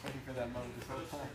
Waiting for that moment this whole time.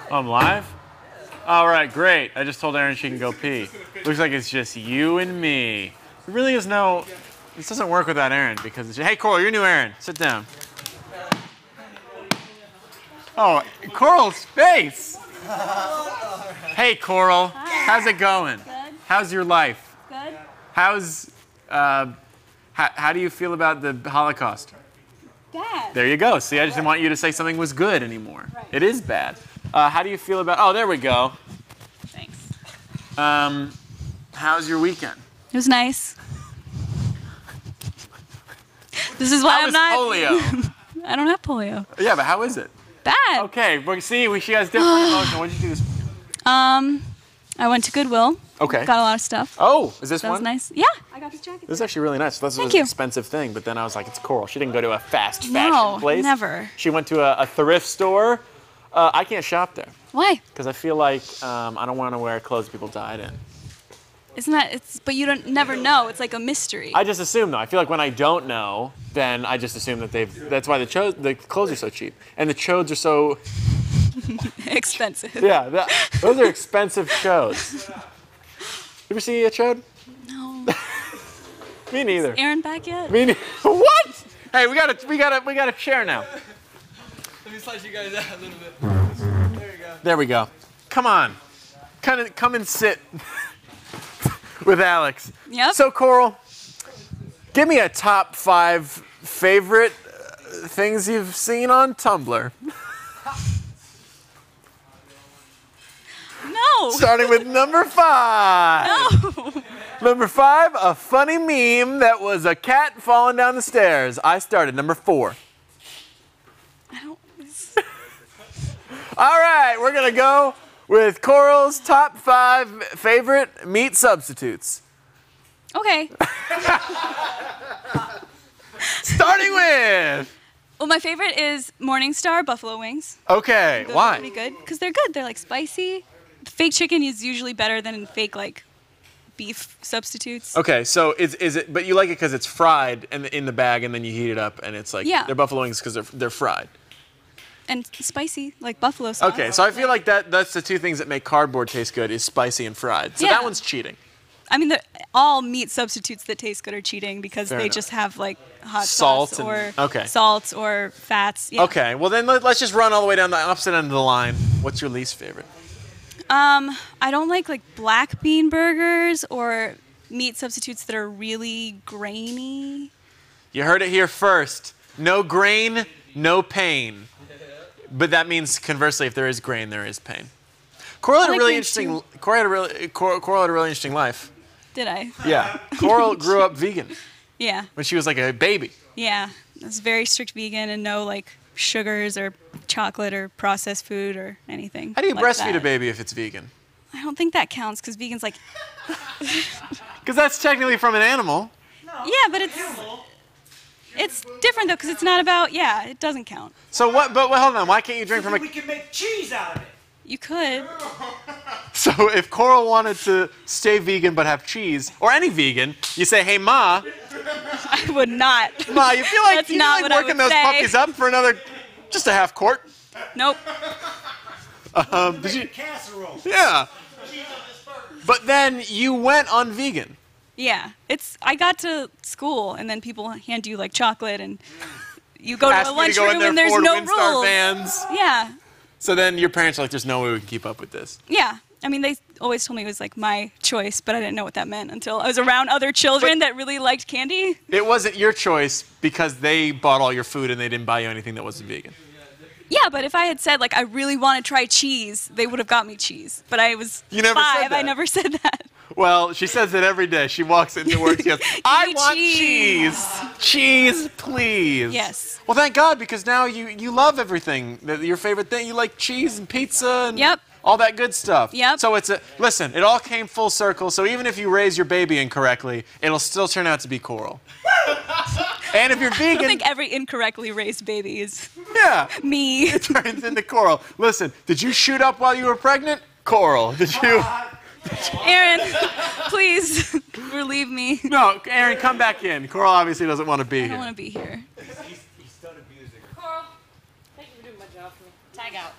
Oh, I'm live? All right, great. I just told Erin she can go pee. Looks like it's just you and me. There really is no, this doesn't work without Erin because it's, hey, Coral, you're new Erin. Sit down. Oh, Coral's face. Hey, Coral. Hi. How's it going? Good. How's your life? Good. How's, how do you feel about the Holocaust? Bad. There you go. See, I just didn't want you to say something was good anymore. Right. It is bad. How do you feel about, oh, there we go. Thanks. How's your weekend? It was nice. This is why How I'm is not. polio? I don't have polio. Yeah, but how is it? Bad. Okay, but see, she has different emotion. What did you do this? I went to Goodwill. Okay. Got a lot of stuff. Oh, is this That was one? nice. Yeah. I got this jacket. This is actually really nice. This was Thank an you. expensive thing, but then I was like, it's Coral. She didn't go to a fast fashion No, place. never. She went to a thrift store. I can't shop there Why? because I feel like I don't want to wear clothes people died in. Isn't that? It's. But you don't never know. It's like a mystery. I just assume though. I feel like when I don't know, then I just assume that they've. That's why the clothes are so cheap, and the chodes are so. Expensive. Yeah, those are expensive chodes. You ever see a chode? No. Me neither. Erin back yet? Me neither. What? Hey, we got a chair now. Let me slide you guys out a little bit. There you go. There we go. Come on, come and sit with Alex. Yep. So Coral, give me a top 5 favorite things you've seen on Tumblr. No. Starting with number 5. No. Number 5, a funny meme that was a cat falling down the stairs. I started number 4. I don't. All right, we're gonna go with Coral's top 5 favorite meat substitutes. Okay. Starting with. Well, my favorite is Morningstar buffalo wings. Okay, Those are why? pretty good because they're good. They're like spicy. Fake chicken is usually better than fake like beef substitutes. Okay, so is it? But you like it because it's fried and in the bag, and then you heat it up, and it's like they're buffalo wings because they're fried. And spicy, like buffalo sauce. Okay, so I feel like that's the two things that make cardboard taste good is spicy and fried. So that one's cheating. I mean, all meat substitutes that taste good are cheating because Fair they enough. just have like hot Salt sauce and- or okay. salts or fats. Yeah. Okay, well then let's just run all the way down the opposite end of the line. What's your least favorite? I don't like black bean burgers or meat substitutes that are really grainy. You heard it here first. No grain, no pain. But that means conversely, if there is grain, there is pain. Coral had a like really grain interesting. too. Coral had a really interesting life. Did I? Yeah, Coral grew up vegan Yeah. when she was like a baby. Yeah. I was very strict vegan and no like sugars or chocolate or processed food or anything. How do you like breastfeed that. a baby if it's vegan? I don't think that counts because vegans like. Because that's technically from an animal. Yeah, but it's different though because it's not about. Yeah, it doesn't count. So what? But hold on. Why can't you drink from a? We can make cheese out of it. You could. So if Coral wanted to stay vegan but have cheese, or any vegan, you say, "Hey, Ma, I would not. Ma, you feel like That's you not like what I working would those say. puppies up for another, just a half quart?" Nope. Did you? Casserole. Yeah. But then you went on vegan. Yeah, I got to school and then people hand you like chocolate and you go to Asked the me to go in lunchroom there and there's Ford no Windstar rules. Vans. Yeah, So then your parents are like, "There's no way we can keep up with this." yeah. I mean, they always told me it was like my choice, but I didn't know what that meant until I was around other children that really liked candy. It wasn't your choice because they bought all your food and they didn't buy you anything that wasn't vegan. Yeah, but if I had said like I really want to try cheese, they would have got me cheese. But I was You never said 5. I that. never said that. Well, she says it every day. She walks into work. She goes, "I me want cheese." cheese, please." Yes. Well, thank God because now you love everything. Your favorite thing. You like cheese and pizza and Yep. all that good stuff. Yep. So listen. It all came full circle. So even if you raise your baby incorrectly, it'll still turn out to be Coral. And if you're I vegan, think every incorrectly raised baby is yeah, me. it turns into Coral. Listen, did you shoot up while you were pregnant? Coral, did you? Aaron, please relieve me. No, Aaron, come back in. Coral obviously doesn't want to be I don't here. want to be here. He's done abusing her. Coral, thank you for doing my job for me. Tag out.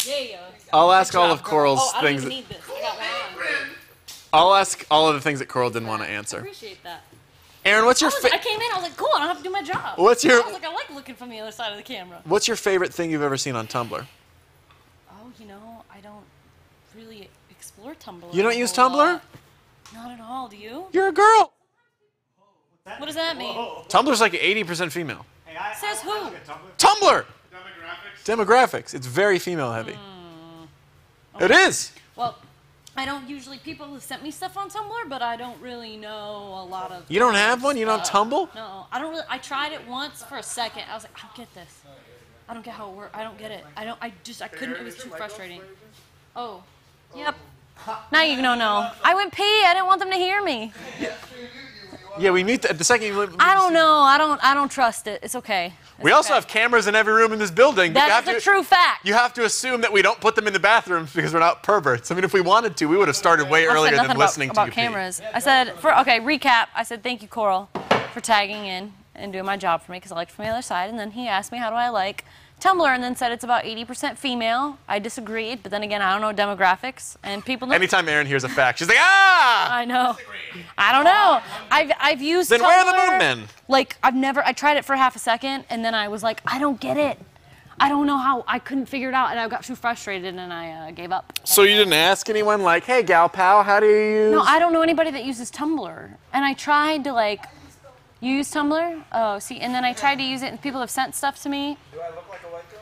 Yeah. I'll ask Good all job, of girl. Coral's Oh, I don't things. even need this. I got one on. I'll ask all of the things that Coral didn't want to I answer. appreciate that. Aaron, what's your I came in, I was like, cool, I don't have to do my job. What's your- I was like, I like looking from the other side of the camera. what's your favorite thing you've ever seen on Tumblr? Oh, I don't really explore Tumblr. You don't a use whole Tumblr? lot. Not at all, do you? You're a girl. What does that mean? Tumblr's like 80% female. Hey, I Says who? look at Tumblr. Tumblr. Demographics. It's very female heavy. It is. Well, I don't usually, people have sent me stuff on Tumblr, but I don't really know a lot of. You don't have one? You don't tumble? No, I don't really. I tried it once for a second. I was like, I don't get this. I don't get how it works. I don't get it. I couldn't. It was too frustrating. Oh, yep. Now you don't know. I went pee. I didn't want them to hear me. Yeah, we meet the second you live. I don't know. I don't trust it. It's okay. We also have cameras in every room in this building. but you That's have a to- true fact. You have to assume that we don't put them in the bathrooms because we're not perverts. I mean, if we wanted to, we would have started way I said earlier nothing than listening about to you pee. cameras. I said recap. I said thank you, Coral, for tagging in and doing my job for me because I liked from the other side. And then he asked me how do I like Tumblr, and then said it's about 80% female. I disagreed, but then again, I don't know demographics, and people. Anytime Erin hears a fact, she's like, ah! I know. I don't know. I've used. Then Tumblr, where are the moon men? Like I tried it for half a second, and then I was like, I don't get it. I don't know how. I couldn't figure it out, and I got too frustrated, and I gave up. So you didn't ask anyone like, hey, gal pal, how do you use? No, I don't know anybody that uses Tumblr, and I tried to like. You use Tumblr? Oh, see, and then I tried to use it, and people have sent stuff to me. Do I look like a white girl?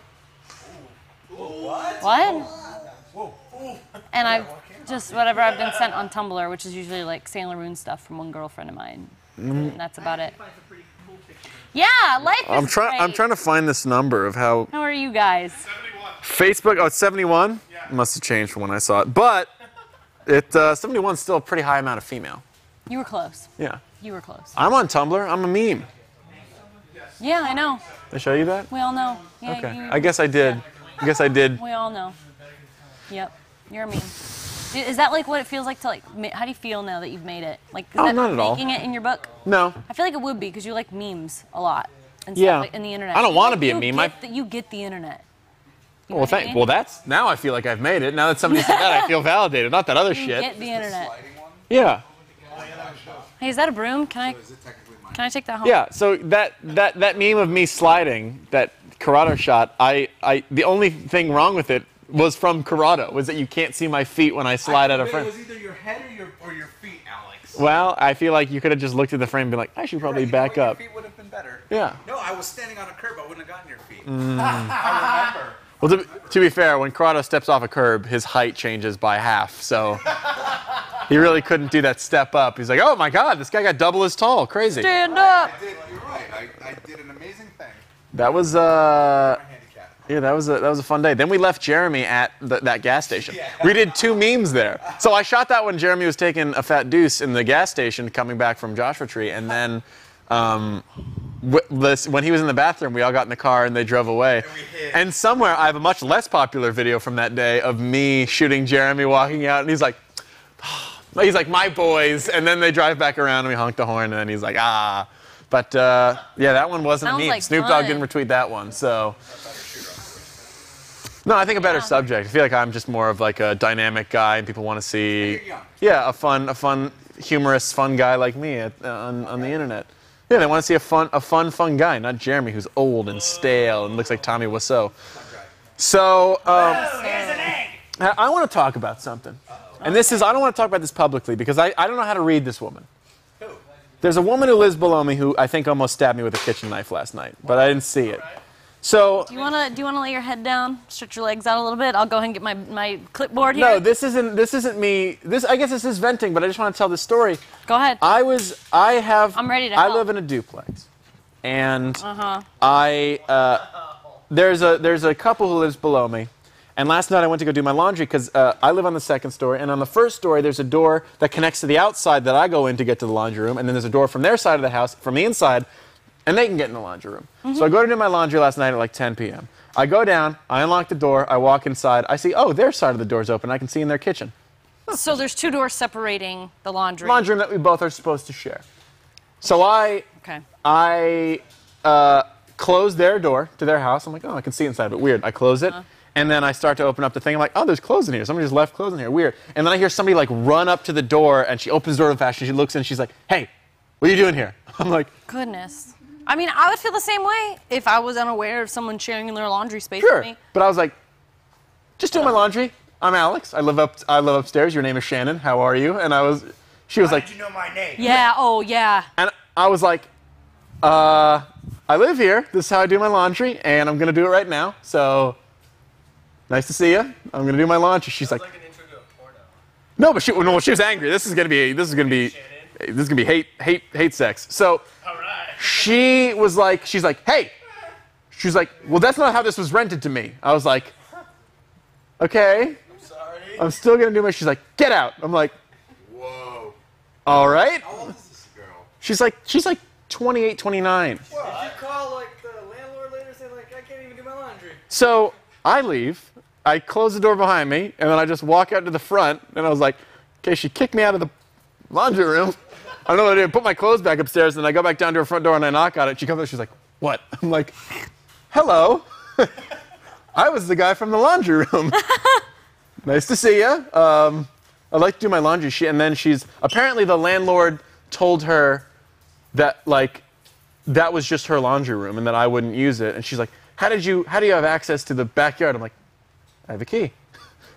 What? And I've just whatever I've been sent on Tumblr, which is usually like Sailor Moon stuff from one girlfriend of mine. And that's about it. Yeah, life is I'm trying great. to find this number of how How are you guys? Facebook. Oh, it's 71. Yeah. Must have changed from when I saw it, but 71 is still a pretty high amount of female. You were close. Yeah. You were close. I'm on Tumblr. I'm a meme. Yeah, I know. Did I show you that? We all know. Yeah, Okay. you- I guess I did. I guess I did. We all know. Yep. You're a meme. Is that like what it feels like to like? How do you feel now that you've made it? Like, is that not at all. making it in your book? No. I feel like it would be because you like memes a lot and Yeah. stuff like in the internet. I don't want to be a meme. You get the internet. You know Well, what I thank. mean? Well, that's now I feel like I've made it. Now that somebody said that, I feel validated. Not that other You shit. get the internet. Yeah. Hey, is that a broom? Can I take that home? Yeah. So that meme of me sliding, that Corrado shot, the only thing wrong with it was from Corrado, was that you can't see my feet when I slide out of frame. It was either your head or your feet, Alex. Well, I feel like you could have just looked at the frame and been like, I should probably back up. Your feet would have been better. Yeah. No, I was standing on a curb. I wouldn't have gotten your feet. I remember. Well, to be fair, when Corrado steps off a curb, his height changes by half, so he really couldn't do that step up. He's like, oh my God, this guy got double as tall. Crazy. Stand up. You're right. I did an amazing thing. That was My handicap. yeah, that was a fun day. Then we left Jeremy at that gas station. We did 2 memes there. So I shot that when Jeremy was taking a fat deuce in the gas station coming back from Joshua Tree, and then when he was in the bathroom, we all got in the car and they drove away. And somewhere I have a much less popular video from that day of me shooting Jeremy walking out, and he's like, my boys, and then they drive back around and we honk the horn, and then he's like, ah. But yeah, that one wasn't a Sounds meme. like Snoop Dogg fun. didn't retweet that one, so. No, I think a better subject. I feel like I'm just more of like a dynamic guy, and people want to see, yeah, a fun, humorous, fun guy like me on the internet. Yeah, they want to see a fun guy, not Jeremy, who's old and stale and looks like Tommy Wiseau. So, Here's an egg. I want to talk about something. And this is, I don't want to talk about this publicly because I don't know how to read this woman. Who? There's a woman who lives below me who I think almost stabbed me with a kitchen knife last night, but I didn't see it. So, Do you wanna lay your head down, stretch your legs out a little bit? I'll go ahead and get my clipboard here. no, this isn't me. I guess this is venting, but I just want to tell this story. Go ahead. I'm ready to I help. live in a duplex, and there's a couple who lives below me, and last night I went to go do my laundry because I live on the 2nd story, and on the 1st story there's a door that connects to the outside that I go in to get to the laundry room, and then there's a door from their side of the house, from the inside, and they can get in the laundry room. So I go to do my laundry last night at like 10 p.m. I go down, I unlock the door, I walk inside, I see, oh, their side of the door's open, I can see in their kitchen. So there's 2 doors separating the laundry. Laundry room that we both are supposed to share. So I close their door to their house. I'm like, oh, I can see inside, but weird. I close it, and then I start to open up the thing. I'm like, oh, there's clothes in here. Somebody just left clothes in here. Weird. And then I hear somebody like run up to the door, and she opens the door fast, and she looks in, and she's like, hey, what are you doing here? I'm like, Goodness. I mean, I would feel the same way if I was unaware of someone sharing in their laundry space sure. with me. But I was like, just doing my laundry. I'm Alex. I live upstairs. Your name is Shannon. How are you? And she was How like, did you know my name? Yeah. Oh, yeah. and I was like, I live here. This is how I do my laundry, and I'm gonna do it right now. So, nice to see you. I'm gonna do my laundry. She's like, It's like an intro to a porno. no, but she was angry. This is gonna be hate sex. So, All right. she's like, hey, she's like, well, that's not how this was rented to me. I was like, okay, I'm sorry. I'm still gonna do my. She's like, get out. I'm like, Whoa. all right. How old is this girl? She's like 28, 29. Did you call like the landlord later and say like I can't even do my laundry? So I leave. I close the door behind me, and then I just walk out to the front, and I was like, okay, she kicked me out of the laundry room. I don't know what to do. I put my clothes back upstairs, and I go back down to her front door, and I knock on it. She comes up, she's like, what? I'm like, hello. I was the guy from the laundry room. Nice to see you. I'd like to do my laundry. And then apparently the landlord told her that, like, that was just her laundry room and that I wouldn't use it. And she's like, how do you have access to the backyard? I'm like, I have a key.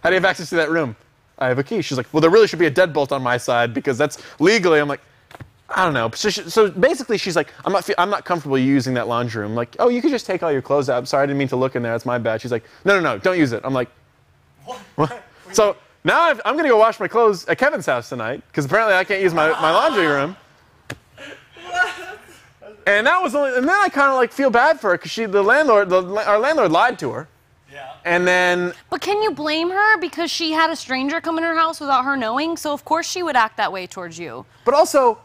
How do you have access to that room? I have a key. She's like, well, there really should be a deadbolt on my side because that's legally. I'm like, I don't know. So basically, she's like, I'm not comfortable using that laundry room. I'm like, oh, you could just take all your clothes out. I'm sorry, I didn't mean to look in there. That's my bad. She's like, no, don't use it. I'm like, what? So now I'm going to go wash my clothes at Kevin's house tonight because apparently I can't use my laundry room. And that was and then I kind of like feel bad for her because our landlord lied to her. Yeah. And then, But can you blame her because she had a stranger come in her house without her knowing? So of course she would act that way towards you. but also,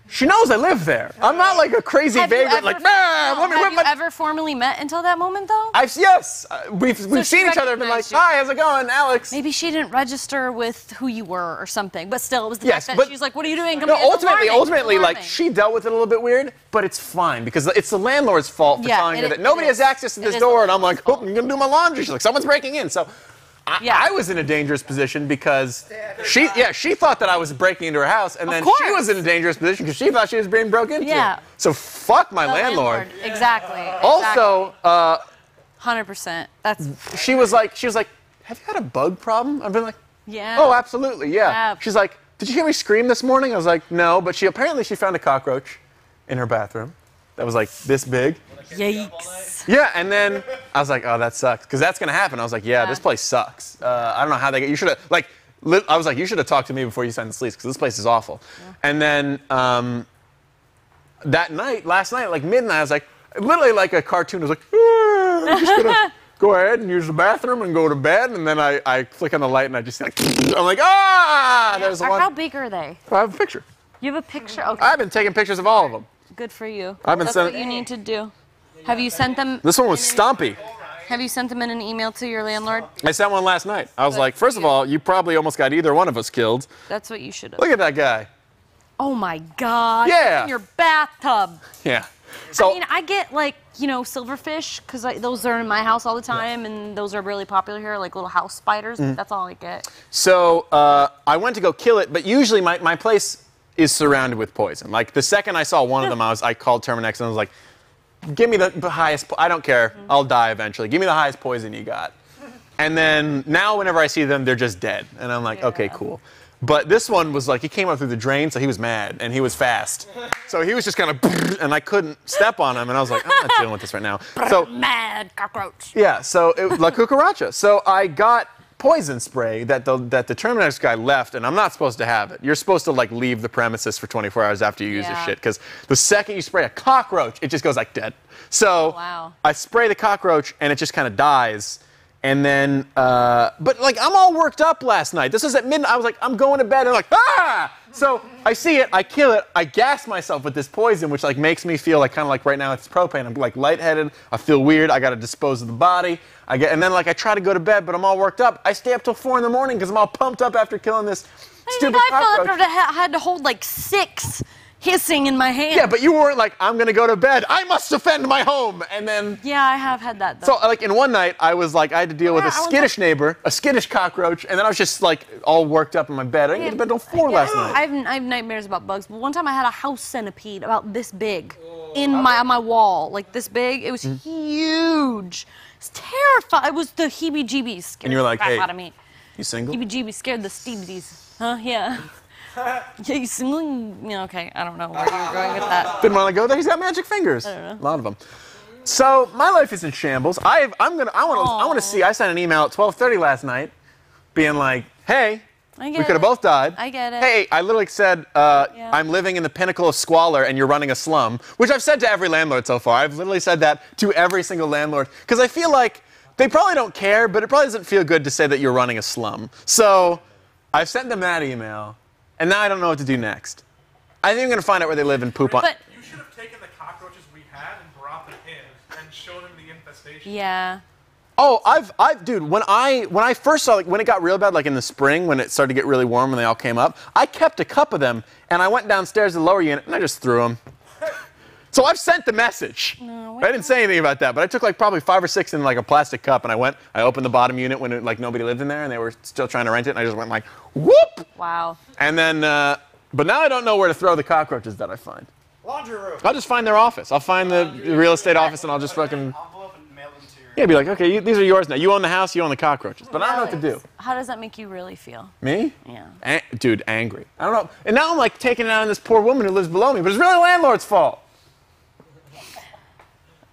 she knows I live there. I'm not like a crazy vagrant, like, man, let me Have whip you my... ever formally met until that moment, though? Yes, we've she seen each other and been like, recognized you. hi, how's it going, Alex? Maybe she didn't register with who you were or something, but still, it was the Yes, fact but- that she's like, what are you doing? Come No, here. It's ultimately, alarming. like, she dealt with it a little bit weird, but it's fine because it's the landlord's fault for Yeah, telling her it- that nobody it has is. access to It this is door, the and I'm like, landlord's oh, I'm gonna do my laundry. She's like, someone's breaking in. So Yeah. I was in a dangerous position because she thought that I was breaking into her house, and then she course. was in a dangerous position because she thought she was being broke into. Yeah. So fuck my The landlord. Exactly. Also, 100%. That's she was like, have you had a bug problem? I've been like, yeah. oh, absolutely, yeah. Yeah. She's like, did you hear me scream this morning? I was like, no, but apparently she found a cockroach in her bathroom that was like this big. Yikes. Yeah, and then I was like, oh, that sucks, because that's gonna happen. I was like, yeah, Yeah. this place sucks. I don't know how they get. You should have I was like, you should have talked to me before you signed this lease, because this place is awful. Yeah. And then last night, like midnight, I was like, literally like a cartoon. I was like, I'm just gonna go ahead and use the bathroom and go to bed, and then I flick on the light and I just like, I'm like, there's one. How big are they? I have a picture. You have a picture? Okay. I've been taking pictures of all of them. Good for you. I've been That's sending- what you need to do. Have you sent them? This one was Stompy. Have you sent them in an email to your landlord? I sent one last night. I was like, first of all, you probably almost got either one of us killed. That's what you should have. Look at that guy. Oh my God. Yeah. In your bathtub. Yeah. So I mean, I get like, silverfish, because those are in my house all the time, and those are really popular here, like little house spiders. Mm-hmm. That's all I get. So I went to go kill it, but usually my place is surrounded with poison. Like the second I saw one of them, I called Terminex and I was like, give me the highest, I don't care, I'll die eventually. Give me the highest poison you got. And then now whenever I see them, they're just dead. And I'm like, okay, cool. But this one was like, he came up through the drain, so he was mad, and he was fast. So he was just kind of, and I couldn't step on him, and I was like, I'm not dealing with this right now. So Mad cockroach. yeah, so La Cucaracha. So I got poison spray that the Terminex guy left, and I'm not supposed to have it. You're supposed to like leave the premises for 24 hours after you use this shit, because the second you spray a cockroach, it just goes like dead. So Wow. I spray the cockroach, and it just kind of dies. And then, but like I'm all worked up last night. This was at midnight. I was like, I'm going to bed, and I'm like, ah! So I see it, I kill it, I gas myself with this poison, which like makes me feel like kind of like right now it's propane. I'm like lightheaded. I feel weird. I got to dispose of the body. And then like I try to go to bed, but I'm all worked up. I stay up till 4 in the morning because I'm all pumped up after killing this stupid I cockroach. felt like I had to hold like 6 hissing in my hand. Yeah, but you weren't like, I'm gonna go to bed. I must defend my home. And then, Yeah, I have had that though. so like in one night, I was like, I had to deal with a Yeah, I was skittish neighbor, a skittish cockroach, and then I was just like all worked up in my bed. I didn't get to bed till 4 last night. I have nightmares about bugs, but one time I had a house centipede about this big on my wall, like this big. It was huge. It's terrifying. It was the heebie-jeebies. Scared And you were like, the crap hey, out of me. You single? Heebie-jeebies scared the steebsies. Huh? Yeah. Yeah, you single? Yeah, okay. I don't know where you're going with that. Didn't want to go there. He's got magic fingers. I don't know. A lot of them. So my life is in shambles. I want to see. I sent an email at 12:30 last night, being like, "Hey, I get we could have it. both died. I get it. Hey, I literally said, I'm living in the pinnacle of squalor, and you're running a slum," which I've said to every landlord so far. I've literally said that to every single landlord because I feel like they probably don't care, but it probably doesn't feel good to say that you're running a slum. So I've sent them that email. And now I don't know what to do next. I think I'm going to find out where they live and poop on. But You should have taken the cockroaches we had and brought them in and showed them the infestation. yeah. Oh, dude, when I first saw, like, when it got real bad, like in the spring, when it started to get really warm and they all came up, I kept a cup of them, and I went downstairs to the lower unit, and I just threw them. So I've sent the message. I didn't say anything about that, but I took like probably 5 or 6 in like a plastic cup, and I opened the bottom unit when like nobody lived in there, and they were still trying to rent it, and I just went like, whoop! Wow. And then, but now I don't know where to throw the cockroaches that I find. Laundry room. I'll just find their office. I'll find the real estate office, and I'll just fucking, Envelope and mail them to your... yeah, be like, okay, these are yours now. You own the house, you own the cockroaches. But I don't know what to do. How does that make you really feel? Me? Yeah. Dude, angry. I don't know. And now I'm like taking it out on this poor woman who lives below me, but it's really the landlord's fault.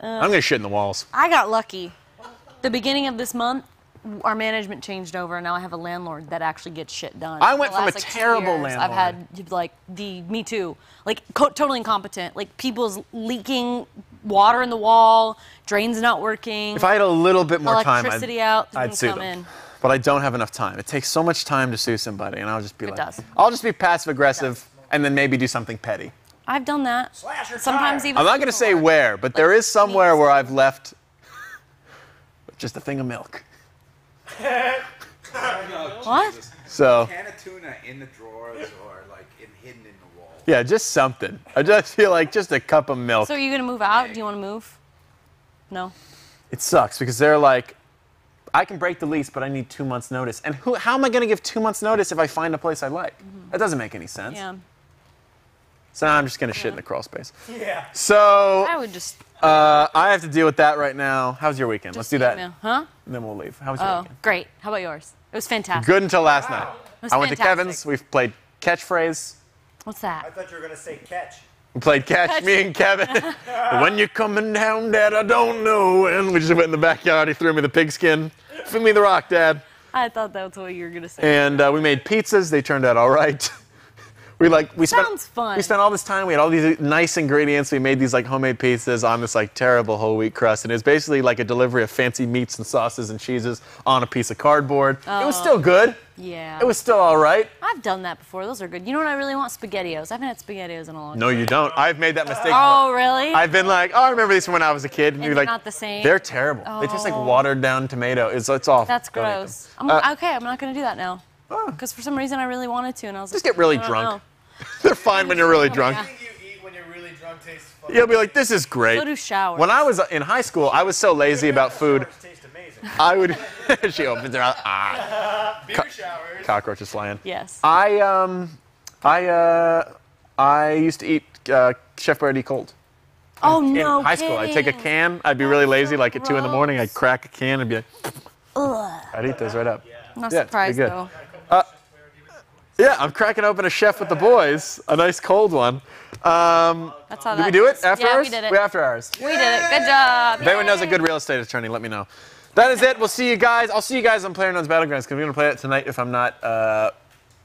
I'm gonna shit in the walls. I got lucky. The beginning of this month, our management changed over, and now I have a landlord that actually gets shit done. I went The from a last, 2 terrible years, landlord. I've had like me too, like totally incompetent, like people's leaking water in the wall, drains not working. If I had a little bit more time, electricity out, I'd sue come them. in. But I don't have enough time. It takes so much time to sue somebody, and I'll just be does. I'll just be passive aggressive, and then maybe do something petty. I've done that. Slash your Sometimes tire. even. I'm not going to say where, but there is somewhere where I've left just a thing of milk. What? So, Can of tuna in the drawers or like hidden in the wall. yeah, just something. I just feel like just a cup of milk. So are you gonna move out? Do you want to move? No. It sucks because they're like, I can break the lease, but I need 2 months' notice. And how am I going to give 2 months' notice if I find a place I like? That doesn't make any sense. Yeah. So now I'm just going to shit in the crawl space. Yeah. So I would just. I have to deal with that right now. How's your weekend? Let's do that. Email. Huh? And then we'll leave. How was your Oh, weekend? great. How about yours? It was fantastic. Good until last night. It was I went to fantastic. Kevin's. We've played catchphrase. What's I that? thought you were going to say catch. We played catch, me and Kevin. When you're coming down, Dad, I don't know when. We just went in the backyard. He threw me the pigskin. Feed me the rock, Dad. I thought that was what you were gonna say. And we made pizzas. They turned out all right. Sounds fun. We spent all this time. We had all these nice ingredients. We made these like homemade pizzas on this like terrible whole wheat crust, and it was basically like a delivery of fancy meats and sauces and cheeses on a piece of cardboard. It was still good. Yeah. It was still all right. I've done that before. Those are good. You know what I really want? SpaghettiOs. I haven't had SpaghettiOs in a long time. No, you don't. I've made that mistake. Oh, really? I've been like, oh, I remember these from when I was a kid. And you're they're like, not the same? They're terrible. They taste like watered down tomato. It's awful. That's Don't eat them. gross. Okay, I'm not gonna do that now. Oh. Because for some reason I really wanted to, and I was Just like, get really I don't drunk. know. They're fine when you're really drunk. Yeah. Everything you eat when you're really drunk tastes fun. You'll be like, this is great. So do showers. When I was in high school, I was so lazy about food. Showers taste amazing. I would. She opens her mouth. Beer showers. Cockroaches flying. Yes. I used to eat Chef Boyardee cold. Oh In no. high school, I'd take a kidding. can. I'd be really lazy, so like at 2 in the morning. I'd gross. crack a can and be like, Ugh. I'd eat those right up. I'm not Yeah, it's pretty surprised good. though. Yeah, I'm cracking open a Chef with the boys, a nice cold one. That's how Did that we do it is. after Yeah, hours? we did it. We're after hours. We did it. Good job. If anyone knows a good real estate attorney, let me know. That is it. We'll see you guys. I'll see you guys on PlayerUnknown's Battlegrounds because we're going to play it tonight if I'm not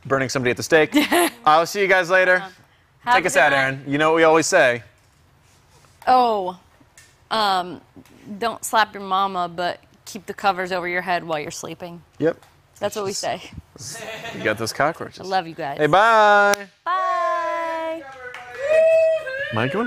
burning somebody at the stake. I'll see you guys later. Have Take a us good out, night. Aaron. You know what we always say. Oh, don't slap your mama, but keep the covers over your head while you're sleeping. Yep. That's what we say. You got those cockroaches. I love you guys. Hey, bye. Bye. Mike, you want